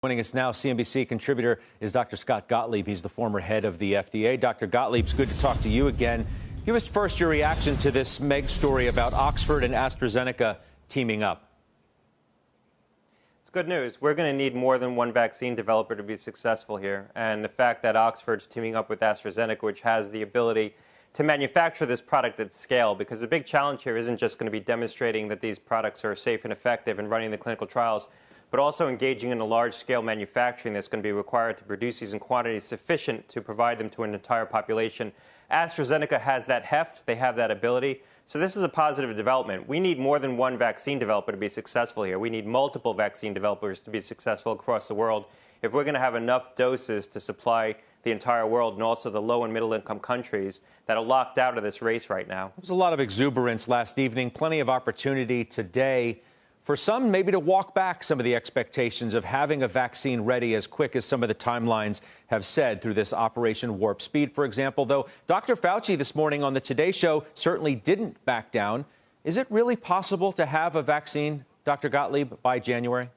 Joining us now, CNBC contributor is Dr. Scott Gottlieb. He's the former head of the FDA. Dr. Gottlieb, it's good to talk to you again. Give us first your reaction to this Meg story about Oxford and AstraZeneca teaming up. It's good news. We're going to need more than one vaccine developer to be successful here. And the fact that Oxford's teaming up with AstraZeneca, which has the ability to manufacture this product at scale, because the big challenge here isn't just going to be demonstrating that these products are safe and effective and running the clinical trials, but also engaging in a large-scale manufacturing that's going to be required to produce these in quantities sufficient to provide them to an entire population. AstraZeneca has that heft. They have that ability. So this is a positive development. We need more than one vaccine developer to be successful here. We need multiple vaccine developers to be successful across the world if we're going to have enough doses to supply the entire world and also the low and middle income countries that are locked out of this race right now. There was a lot of exuberance last evening, plenty of opportunity today for some maybe to walk back some of the expectations of having a vaccine ready as quick as some of the timelines have said through this Operation Warp Speed, for example, though Dr. Fauci this morning on the Today Show certainly didn't back down. Is it really possible to have a vaccine, Dr. Gottlieb, by January?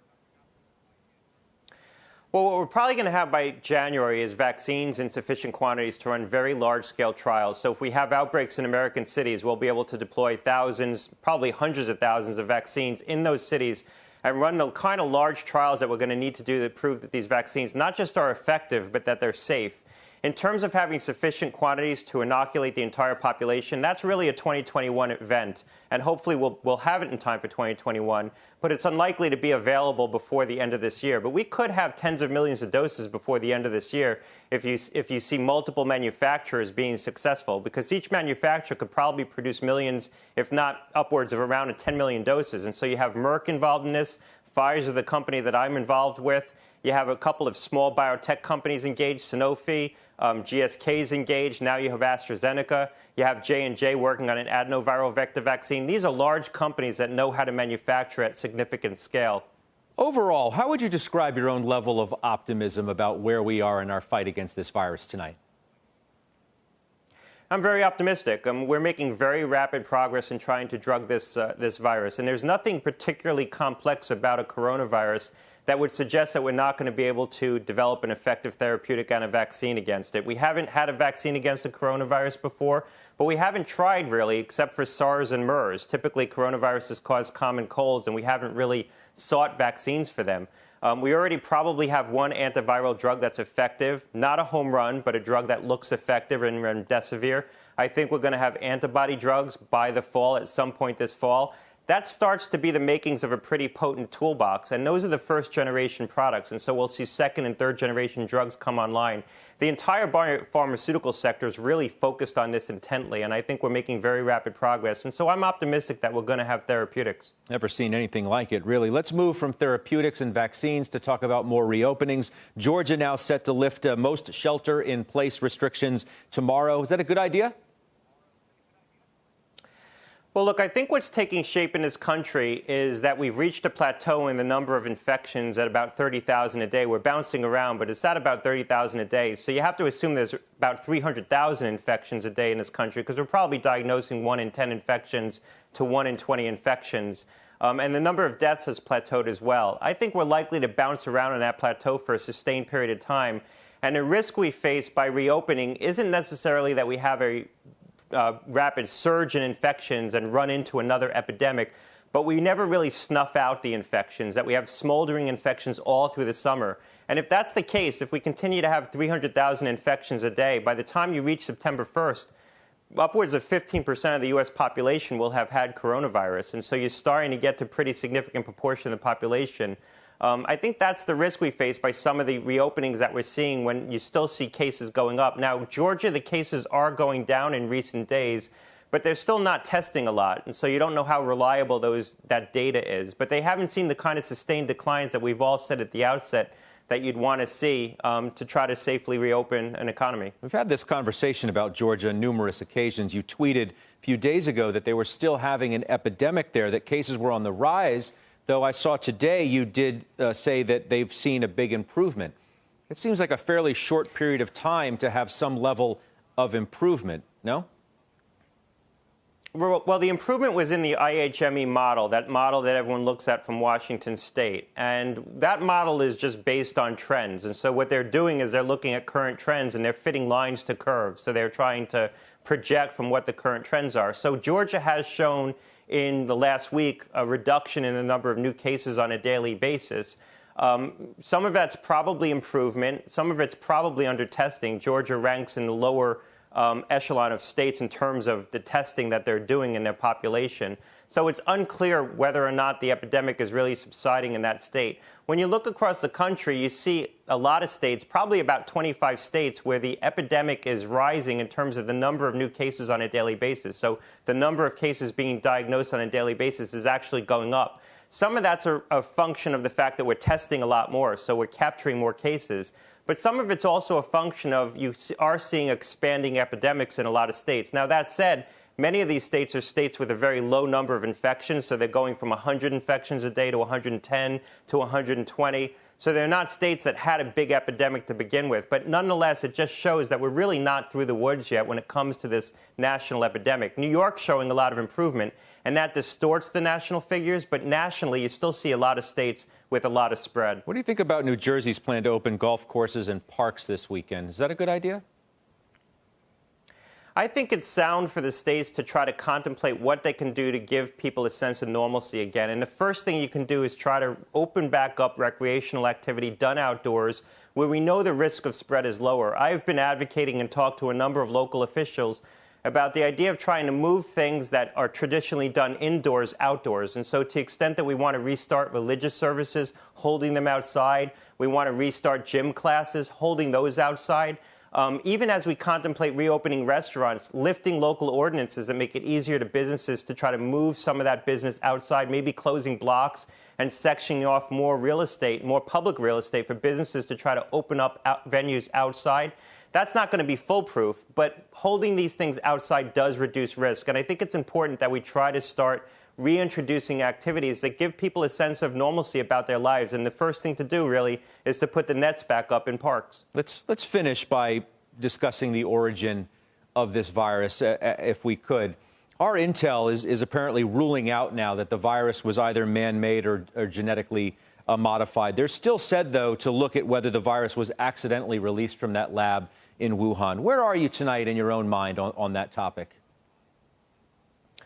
Well, what we're probably going to have by January is vaccines in sufficient quantities to run very large-scale trials. So if we have outbreaks in American cities, we'll be able to deploy thousands, probably hundreds of thousands of vaccines in those cities and run the kind of large trials that we're going to need to do to prove that these vaccines not just are effective, but that they're safe. In terms of having sufficient quantities to inoculate the entire population, that's really a 2021 event, and hopefully we'll have it in time for 2021, but it's unlikely to be available before the end of this year. But we could have tens of millions of doses before the end of this year if you see multiple manufacturers being successful, because each manufacturer could probably produce millions, if not upwards of around 10 million doses. And so you have Merck involved in this, Pfizer, the company that I'm involved with. You have a couple of small biotech companies engaged, Sanofi, GSK's engaged. Now you have AstraZeneca. You have J&J working on an adenoviral vector vaccine. These are large companies that know how to manufacture at significant scale. Overall, how would you describe your own level of optimism about where we are in our fight against this virus tonight? I'm very optimistic. We're making very rapid progress in trying to drug this virus. And there's nothing particularly complex about a coronavirus that would suggest that we're not going to be able to develop an effective therapeutic and a vaccine against it. We haven't had a vaccine against the coronavirus before, but we haven't tried really, except for SARS and MERS. Typically, coronaviruses cause common colds, and we haven't really sought vaccines for them. We already probably have one antiviral drug that's effective, not a home run, but a drug that looks effective in remdesivir. I think we're going to have antibody drugs by the fall, at some point this fall. That starts to be the makings of a pretty potent toolbox, and those are the first-generation products, and so we'll see second- and third-generation drugs come online. The entire biopharmaceutical sector is really focused on this intently, and I think we're making very rapid progress, and so I'm optimistic that we're going to have therapeutics. Never seen anything like it, really. Let's move from therapeutics and vaccines to talk about more reopenings. Georgia now set to lift most shelter-in-place restrictions tomorrow. Is that a good idea? Well, look, I think what's taking shape in this country is that we've reached a plateau in the number of infections at about 30,000 a day. We're bouncing around, but it's at about 30,000 a day. So you have to assume there's about 300,000 infections a day in this country, because we're probably diagnosing 1 in 10 infections to 1 in 20 infections. And the number of deaths has plateaued as well. I think we're likely to bounce around on that plateau for a sustained period of time. And the risk we face by reopening isn't necessarily that we have a rapid surge in infections and run into another epidemic, but we never really snuff out the infections, that we have smoldering infections all through the summer. And if that's the case, if we continue to have 300,000 infections a day, by the time you reach September 1st, upwards of 15% of the U.S. population will have had coronavirus. And so you're starting to get to a pretty significant proportion of the population. I think that's the risk we face by some of the reopenings that we're seeing when you still see cases going up. Now, Georgia, the cases are going down in recent days, but they're still not testing a lot. And so you don't know how reliable that data is. But they haven't seen the kind of sustained declines that we've all said at the outset that you'd want to see to try to safely reopen an economy. We've had this conversation about Georgia on numerous occasions. You tweeted a few days ago that they were still having an epidemic there, that cases were on the rise. Though I saw today you did say that they've seen a big improvement. It seems like a fairly short period of time to have some level of improvement, no? Well, the improvement was in the IHME model, that model that everyone looks at from Washington State. And that model is just based on trends. And so what they're doing is they're looking at current trends and they're fitting lines to curves. So they're trying to project from what the current trends are. So Georgia has shown in the last week a reduction in the number of new cases on a daily basis. Some of that's probably improvement. Some of it's probably under testing. Georgia ranks in the lower echelon of states in terms of the testing that they're doing in their population. So it's unclear whether or not the epidemic is really subsiding in that state. When you look across the country, you see a lot of states, probably about 25 states, where the epidemic is rising in terms of the number of new cases on a daily basis. So the number of cases being diagnosed on a daily basis is actually going up. Some of that's a function of the fact that we're testing a lot more, so we're capturing more cases. But some of it's also a function of you are seeing expanding epidemics in a lot of states. Now, that said, many of these states are states with a very low number of infections, so they're going from 100 infections a day to 110 to 120. So they're not states that had a big epidemic to begin with. But nonetheless, it just shows that we're really not through the woods yet when it comes to this national epidemic. New York's showing a lot of improvement, and that distorts the national figures. But nationally, you still see a lot of states with a lot of spread. What do you think about New Jersey's plan to open golf courses and parks this weekend? Is that a good idea? I think it's sound for the states to try to contemplate what they can do to give people a sense of normalcy again. And the first thing you can do is try to open back up recreational activity done outdoors where we know the risk of spread is lower. I've been advocating and talked to a number of local officials about the idea of trying to move things that are traditionally done indoors, outdoors. And so to the extent that we want to restart religious services, holding them outside, we want to restart gym classes, holding those outside. Even as we contemplate reopening restaurants, lifting local ordinances that make it easier to businesses to try to move some of that business outside, maybe closing blocks and sectioning off more real estate, more public real estate for businesses to try to open up venues outside. That's not going to be foolproof, but holding these things outside does reduce risk. And I think it's important that we try to start reintroducing activities that give people a sense of normalcy about their lives. And the first thing to do, really, is to put the nets back up in parks. Let's finish by discussing the origin of this virus, if we could. Our intel is apparently ruling out now that the virus was either man-made or genetically modified. They're still said, though, to look at whether the virus was accidentally released from that lab in Wuhan. Where are you tonight in your own mind on that topic?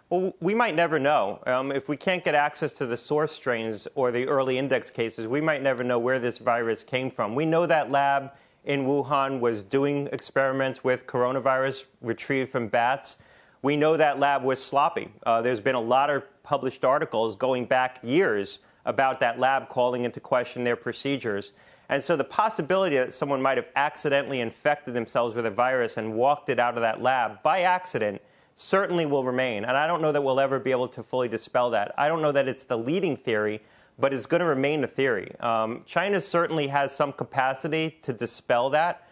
Well, we might never know. If we can't get access to the source strains or the early index cases, we might never know where this virus came from. We know that lab in Wuhan was doing experiments with coronavirus retrieved from bats. We know that lab was sloppy. There's been a lot of published articles going back years about that lab calling into question their procedures. And so the possibility that someone might have accidentally infected themselves with a virus and walked it out of that lab by accident certainly will remain. And I don't know that we'll ever be able to fully dispel that. I don't know that it's the leading theory, but it's going to remain a theory. China certainly has some capacity to dispel that.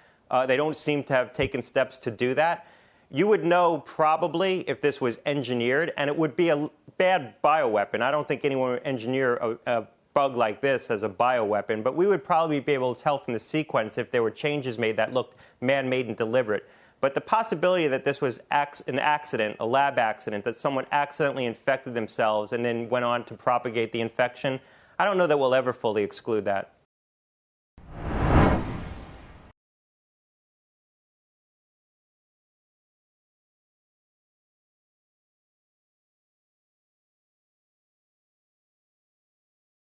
They don't seem to have taken steps to do that. You would know probably if this was engineered, and it would be a bad bioweapon. I don't think anyone would engineer a bug like this as a bioweapon, but we would probably be able to tell from the sequence if there were changes made that looked man-made and deliberate. But the possibility that this was an accident, a lab accident, that someone accidentally infected themselves and then went on to propagate the infection, I don't know that we'll ever fully exclude that.